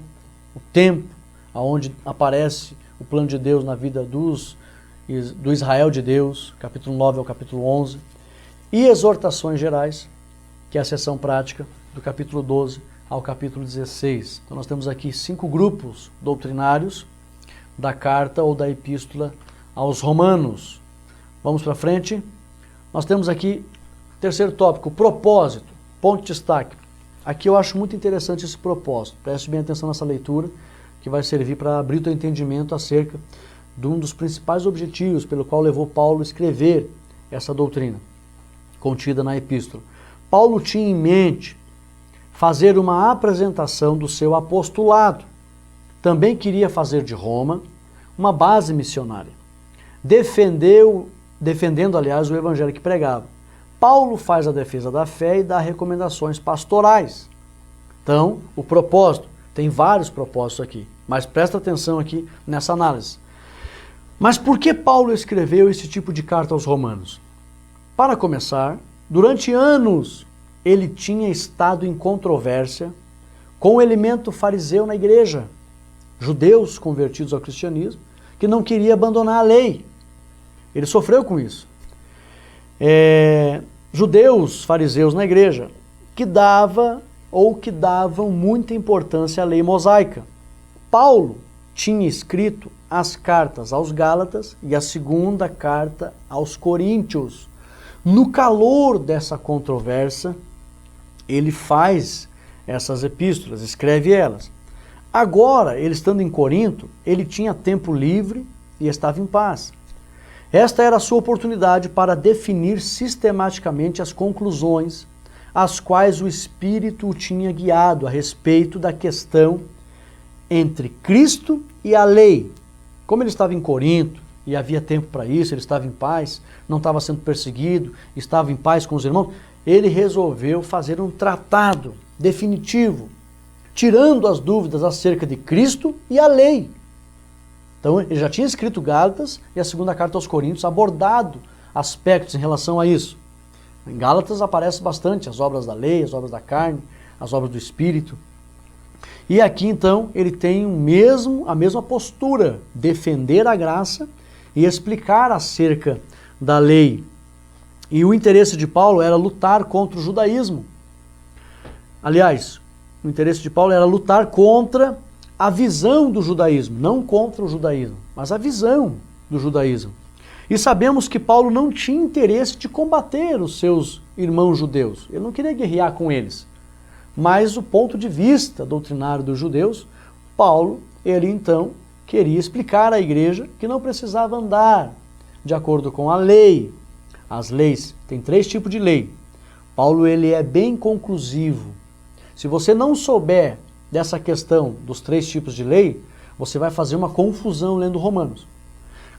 Speaker 1: o tempo, onde aparece o plano de Deus na vida do Israel de Deus, capítulo 9 ao capítulo 11. E exortações gerais, que é a seção prática, do capítulo 12 ao capítulo 16. Então nós temos aqui 5 grupos doutrinários da carta ou da epístola aos Romanos. Vamos para frente. Nós temos aqui, terceiro tópico, propósito, ponto de destaque. Aqui eu acho muito interessante esse propósito. Preste bem atenção nessa leitura, que vai servir para abrir o teu entendimento acerca de um dos principais objetivos pelo qual levou Paulo a escrever essa doutrina contida na epístola. Paulo tinha em mente fazer uma apresentação do seu apostolado. Também queria fazer de Roma uma base missionária. Defendendo, aliás, o evangelho que pregava. Paulo faz a defesa da fé e dá recomendações pastorais. Então, o propósito, tem vários propósitos aqui, mas presta atenção aqui nessa análise. Mas por que Paulo escreveu esse tipo de carta aos Romanos? Para começar, durante anos ele tinha estado em controvérsia com o elemento fariseu na igreja, judeus convertidos ao cristianismo, que não queria abandonar a lei. Ele sofreu com isso. Judeus, fariseus na igreja, que davam muita importância à lei mosaica. Paulo tinha escrito as cartas aos Gálatas e a segunda carta aos Coríntios. No calor dessa controvérsia, ele faz essas epístolas, escreve elas. Agora, ele estando em Corinto, ele tinha tempo livre e estava em paz. Esta era a sua oportunidade para definir sistematicamente as conclusões às quais o Espírito o tinha guiado a respeito da questão entre Cristo e a lei. Como ele estava em Corinto e havia tempo para isso, ele estava em paz, não estava sendo perseguido, estava em paz com os irmãos, ele resolveu fazer um tratado definitivo, tirando as dúvidas acerca de Cristo e a lei. Então ele já tinha escrito Gálatas e a segunda carta aos Coríntios abordado aspectos em relação a isso. Em Gálatas aparece bastante as obras da lei, as obras da carne, as obras do Espírito. E aqui então ele tem a mesma postura, defender a graça e explicar acerca da lei. E o interesse de Paulo era lutar contra o judaísmo. Aliás, o interesse de Paulo era lutar contra a visão do judaísmo, não contra o judaísmo, mas a visão do judaísmo. E sabemos que Paulo não tinha interesse de combater os seus irmãos judeus, ele não queria guerrear com eles. Mas o ponto de vista doutrinário dos judeus, Paulo, ele então queria explicar à igreja que não precisava andar de acordo com a lei. As leis, tem 3 tipos de lei. Paulo ele é bem conclusivo. Se você não souber dessa questão dos 3 tipos de lei, você vai fazer uma confusão lendo Romanos.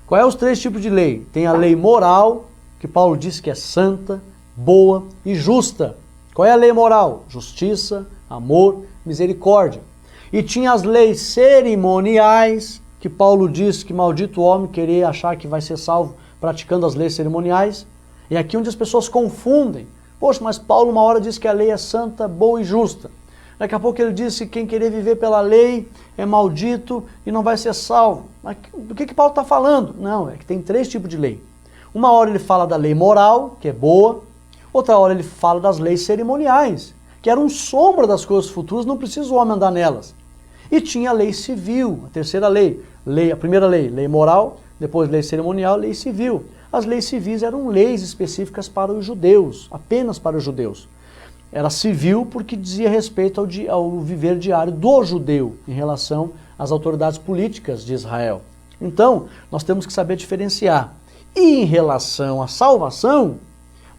Speaker 1: Qual é os 3 tipos de lei? Tem a lei moral, que Paulo diz que é santa, boa e justa. Qual é a lei moral? Justiça, amor, misericórdia. E tinha as leis cerimoniais, que Paulo diz que maldito o homem querer achar que vai ser salvo praticando as leis cerimoniais. E aqui onde as pessoas confundem. Poxa, mas Paulo uma hora diz que a lei é santa, boa e justa. Daqui a pouco ele disse que quem querer viver pela lei é maldito e não vai ser salvo. Mas do que Paulo está falando? Não, é que tem 3 tipos de lei. Uma hora ele fala da lei moral, que é boa. Outra hora ele fala das leis cerimoniais, que eram sombra das coisas futuras, não precisa o homem andar nelas. E tinha a lei civil, a terceira lei. A primeira lei moral, depois lei cerimonial, lei civil. As leis civis eram leis específicas para os judeus, apenas para os judeus. Era civil porque dizia respeito ao viver diário do judeu em relação às autoridades políticas de Israel. Então, nós temos que saber diferenciar. E em relação à salvação,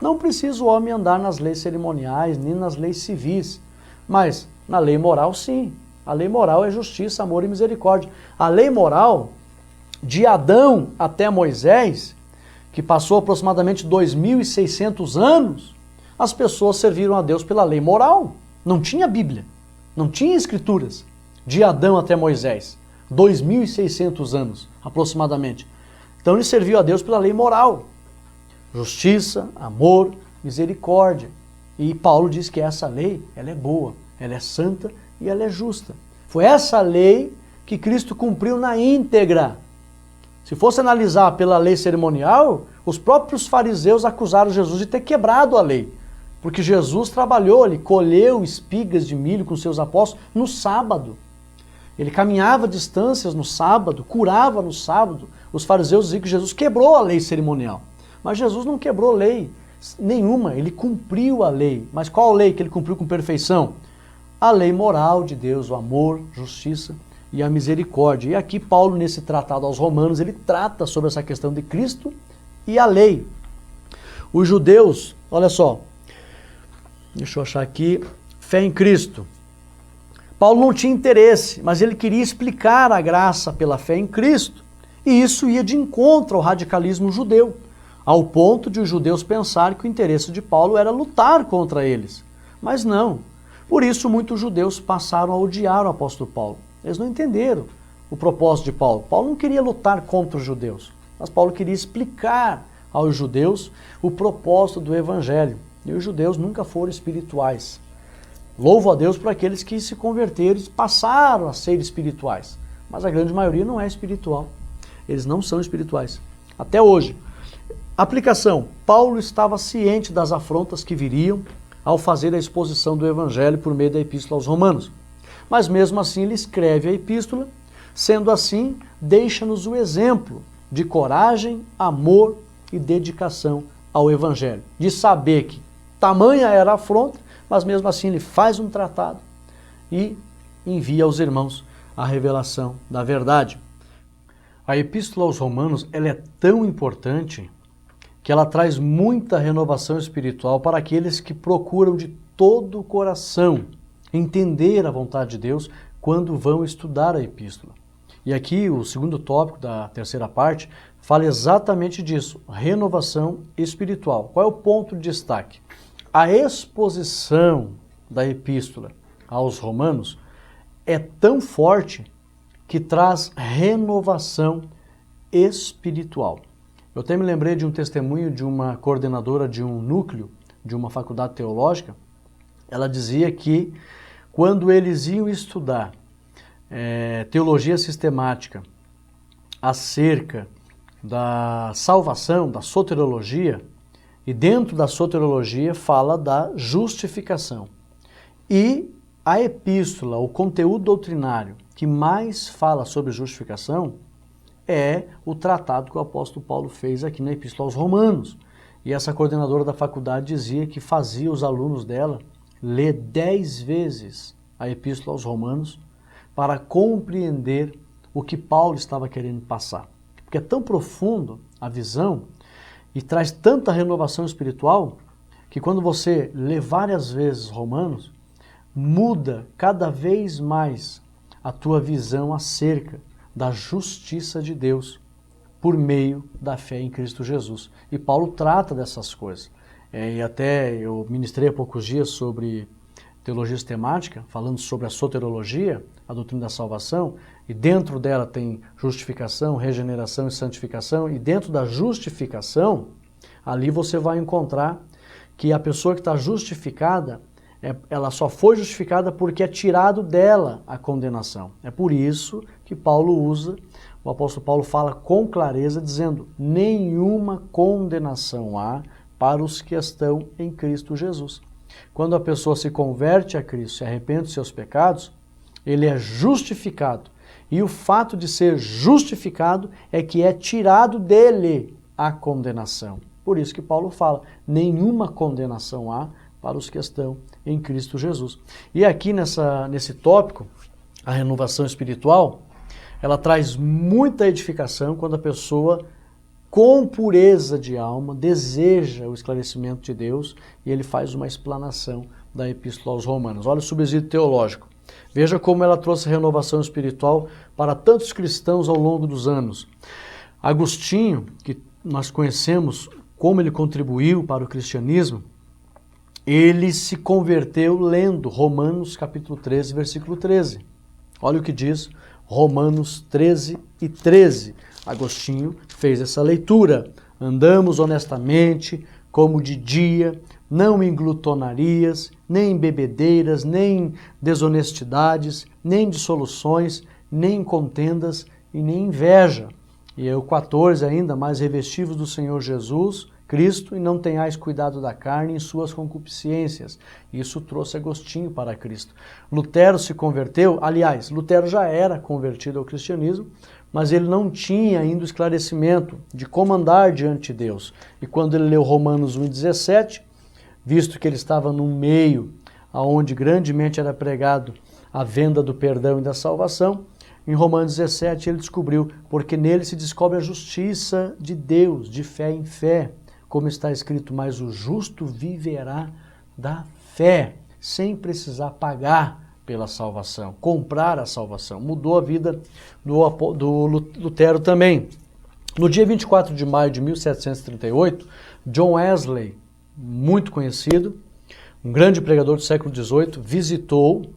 Speaker 1: não precisa o homem andar nas leis cerimoniais, nem nas leis civis. Mas na lei moral, sim. A lei moral é justiça, amor e misericórdia. A lei moral, de Adão até Moisés, que passou aproximadamente 2.600 anos, as pessoas serviram a Deus pela lei moral. Não tinha Bíblia, não tinha escrituras. De Adão até Moisés, 2.600 anos aproximadamente. Então ele serviu a Deus pela lei moral. Justiça, amor, misericórdia. E Paulo diz que essa lei, ela é boa, ela é santa e ela é justa. Foi essa lei que Cristo cumpriu na íntegra. Se fosse analisar pela lei cerimonial, os próprios fariseus acusaram Jesus de ter quebrado a lei. Porque Jesus trabalhou, ele colheu espigas de milho com seus apóstolos no sábado. Ele caminhava distâncias no sábado, curava no sábado. Os fariseus diziam que Jesus quebrou a lei cerimonial. Mas Jesus não quebrou lei nenhuma, ele cumpriu a lei. Mas qual lei que ele cumpriu com perfeição? A lei moral de Deus, o amor, justiça e a misericórdia. E aqui Paulo, nesse tratado aos Romanos, ele trata sobre essa questão de Cristo e a lei. Os judeus, olha só, deixa eu achar aqui, fé em Cristo. Paulo não tinha interesse, mas ele queria explicar a graça pela fé em Cristo. E isso ia de encontro ao radicalismo judeu, ao ponto de os judeus pensarem que o interesse de Paulo era lutar contra eles. Mas não. Por isso muitos judeus passaram a odiar o apóstolo Paulo. Eles não entenderam o propósito de Paulo. Paulo não queria lutar contra os judeus, mas Paulo queria explicar aos judeus o propósito do evangelho. E os judeus nunca foram espirituais. Louvo a Deus por aqueles que se converteram e passaram a ser espirituais. Mas a grande maioria não é espiritual. Eles não são espirituais. Até hoje. Aplicação. Paulo estava ciente das afrontas que viriam ao fazer a exposição do evangelho por meio da epístola aos Romanos. Mas mesmo assim ele escreve a epístola, sendo assim, deixa-nos o exemplo de coragem, amor e dedicação ao evangelho. De saber que tamanha era a afronta, mas mesmo assim ele faz um tratado e envia aos irmãos a revelação da verdade. A epístola aos Romanos, ela é tão importante que ela traz muita renovação espiritual para aqueles que procuram de todo o coração entender a vontade de Deus quando vão estudar a epístola. E aqui o segundo tópico da terceira parte fala exatamente disso, renovação espiritual. Qual é o ponto de destaque? A exposição da epístola aos Romanos é tão forte que traz renovação espiritual. Eu até me lembrei de um testemunho de uma coordenadora de um núcleo, de uma faculdade teológica. Ela dizia que quando eles iam estudar teologia sistemática acerca da salvação, da soteriologia, e dentro da soteriologia fala da justificação. E a epístola, o conteúdo doutrinário que mais fala sobre justificação é o tratado que o apóstolo Paulo fez aqui na Epístola aos Romanos. E essa coordenadora da faculdade dizia que fazia os alunos dela ler 10 vezes a Epístola aos Romanos para compreender o que Paulo estava querendo passar. Porque é tão profundo a visão e traz tanta renovação espiritual que quando você lê várias vezes Romanos, muda cada vez mais a tua visão acerca da justiça de Deus por meio da fé em Cristo Jesus. E Paulo trata dessas coisas. E até eu ministrei há poucos dias sobre teologia sistemática, falando sobre a soteriologia, a doutrina da salvação, e dentro dela tem justificação, regeneração e santificação, e dentro da justificação, ali você vai encontrar que a pessoa que está justificada, ela só foi justificada porque é tirado dela a condenação. É por isso que Paulo usa, o apóstolo Paulo fala com clareza, dizendo: nenhuma condenação há para os que estão em Cristo Jesus. Quando a pessoa se converte a Cristo, se arrepende dos seus pecados, ele é justificado. E o fato de ser justificado é que é tirado dele a condenação. Por isso que Paulo fala: nenhuma condenação há para os que estão em Cristo Jesus. E aqui nesse tópico, a renovação espiritual, ela traz muita edificação quando a pessoa, com pureza de alma, deseja o esclarecimento de Deus e ele faz uma explanação da Epístola aos Romanos. Olha o subsídio teológico. Veja como ela trouxe renovação espiritual para tantos cristãos ao longo dos anos. Agostinho, que nós conhecemos como ele contribuiu para o cristianismo, ele se converteu lendo Romanos capítulo 13, versículo 13. Olha o que diz Romanos 13 e 13. Agostinho fez essa leitura. Andamos honestamente, como de dia, não em glutonarias, nem em bebedeiras, nem em desonestidades, nem em dissoluções, nem em contendas e nem em inveja. E aí o 14 ainda, mais revestivos do Senhor Jesus Cristo, e não tenhais cuidado da carne em suas concupiscências. Isso trouxe Agostinho para Cristo. Lutero se converteu, aliás, Lutero já era convertido ao cristianismo, mas ele não tinha ainda o esclarecimento de como andar diante de Deus. E quando ele leu Romanos 1,17, visto que ele estava num meio onde grandemente era pregado a venda do perdão e da salvação, em Romanos 17 ele descobriu, porque nele se descobre a justiça de Deus, de fé em fé. Como está escrito, mas o justo viverá da fé, sem precisar pagar pela salvação, comprar a salvação. Mudou a vida do Lutero também. No dia 24 de maio de 1738, John Wesley, muito conhecido, um grande pregador do século XVIII, visitou,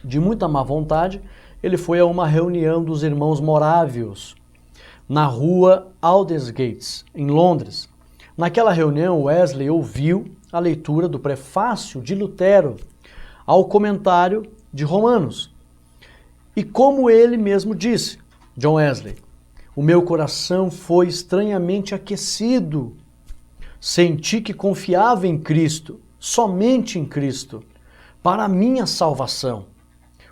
Speaker 1: de muita má vontade, ele foi a uma reunião dos irmãos morávios, na rua Aldersgate, em Londres. Naquela reunião, Wesley ouviu a leitura do prefácio de Lutero ao comentário de Romanos. E como ele mesmo disse, John Wesley, o meu coração foi estranhamente aquecido. Senti que confiava em Cristo, somente em Cristo, para a minha salvação.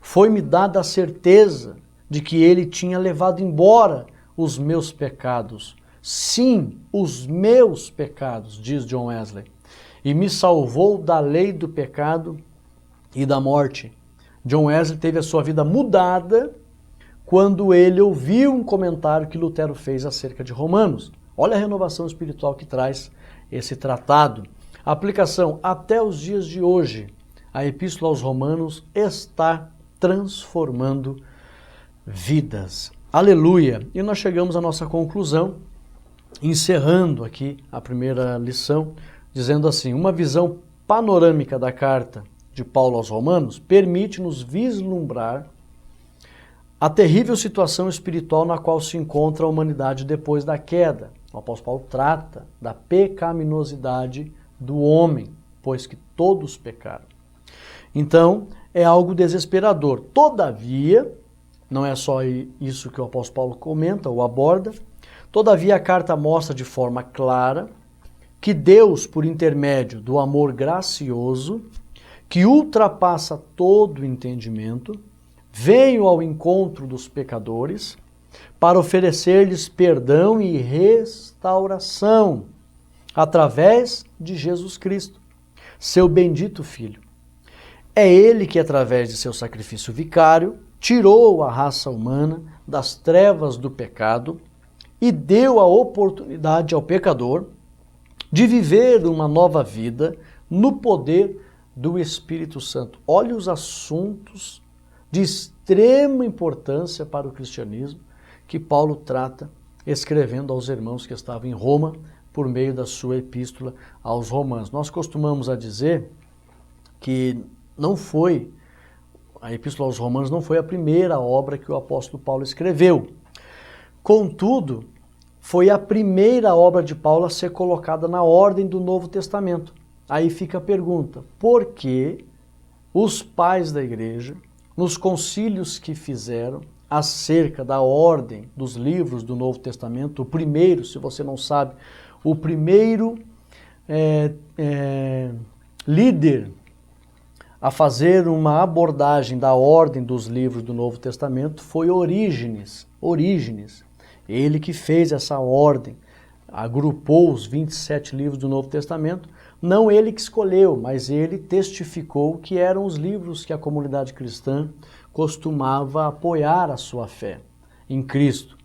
Speaker 1: Foi-me dada a certeza de que ele tinha levado embora os meus pecados. Sim, os meus pecados, diz John Wesley, e me salvou da lei do pecado e da morte. John Wesley teve a sua vida mudada quando ele ouviu um comentário que Lutero fez acerca de Romanos. Olha a renovação espiritual que traz esse tratado. A aplicação até os dias de hoje, a Epístola aos Romanos está transformando vidas. Aleluia! E nós chegamos à nossa conclusão, encerrando aqui a primeira lição, dizendo assim: uma visão panorâmica da carta de Paulo aos Romanos permite-nos vislumbrar a terrível situação espiritual na qual se encontra a humanidade depois da queda. O apóstolo Paulo trata da pecaminosidade do homem, pois que todos pecaram. Então, é algo desesperador. Todavia, não é só isso que o apóstolo Paulo comenta ou aborda, todavia a carta mostra de forma clara que Deus, por intermédio do amor gracioso, que ultrapassa todo o entendimento, veio ao encontro dos pecadores para oferecer-lhes perdão e restauração através de Jesus Cristo, seu bendito Filho. É Ele que, através de seu sacrifício vicário, tirou a raça humana das trevas do pecado e deu a oportunidade ao pecador de viver uma nova vida no poder do Espírito Santo. Olha os assuntos de extrema importância para o cristianismo que Paulo trata escrevendo aos irmãos que estavam em Roma por meio da sua epístola aos Romanos. Nós costumamos a dizer que a epístola aos Romanos não foi a primeira obra que o apóstolo Paulo escreveu. Contudo, foi a primeira obra de Paulo a ser colocada na ordem do Novo Testamento. Aí fica a pergunta, por que os pais da igreja, nos concílios que fizeram acerca da ordem dos livros do Novo Testamento, o primeiro, se você não sabe, o primeiro líder a fazer uma abordagem da ordem dos livros do Novo Testamento foi Orígenes. Ele que fez essa ordem, agrupou os 27 livros do Novo Testamento, não ele que escolheu, mas ele testificou que eram os livros que a comunidade cristã costumava apoiar a sua fé em Cristo.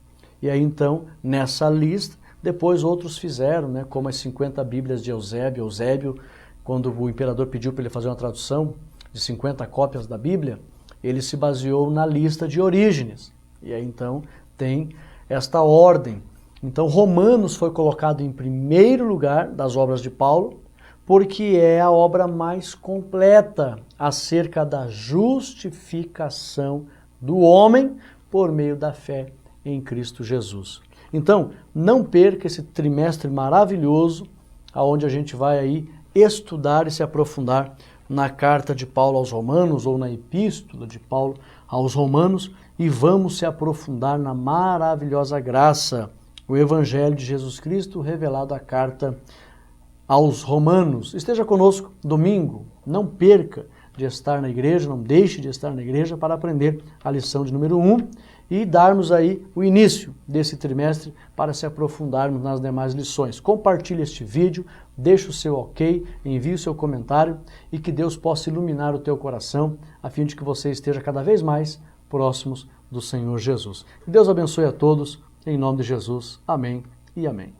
Speaker 1: E aí então, nessa lista, depois outros fizeram, como as 50 Bíblias de Eusébio. Eusébio, quando o imperador pediu para ele fazer uma tradução de 50 cópias da Bíblia, ele se baseou na lista de Orígenes. E aí então tem esta ordem. Então Romanos foi colocado em primeiro lugar das obras de Paulo, porque é a obra mais completa acerca da justificação do homem por meio da fé em Cristo Jesus. Então, não perca esse trimestre maravilhoso, onde a gente vai aí estudar e se aprofundar na carta de Paulo aos Romanos ou na epístola de Paulo aos Romanos, e vamos se aprofundar na maravilhosa graça, o Evangelho de Jesus Cristo revelado à carta aos Romanos. Esteja conosco domingo, não perca de estar na igreja, não deixe de estar na igreja para aprender a lição de número 1 e darmos aí o início desse trimestre para se aprofundarmos nas demais lições. Compartilhe este vídeo, deixe o seu ok, envie o seu comentário e que Deus possa iluminar o teu coração a fim de que você esteja cada vez mais próximos do Senhor Jesus. Que Deus abençoe a todos, em nome de Jesus. Amém e amém.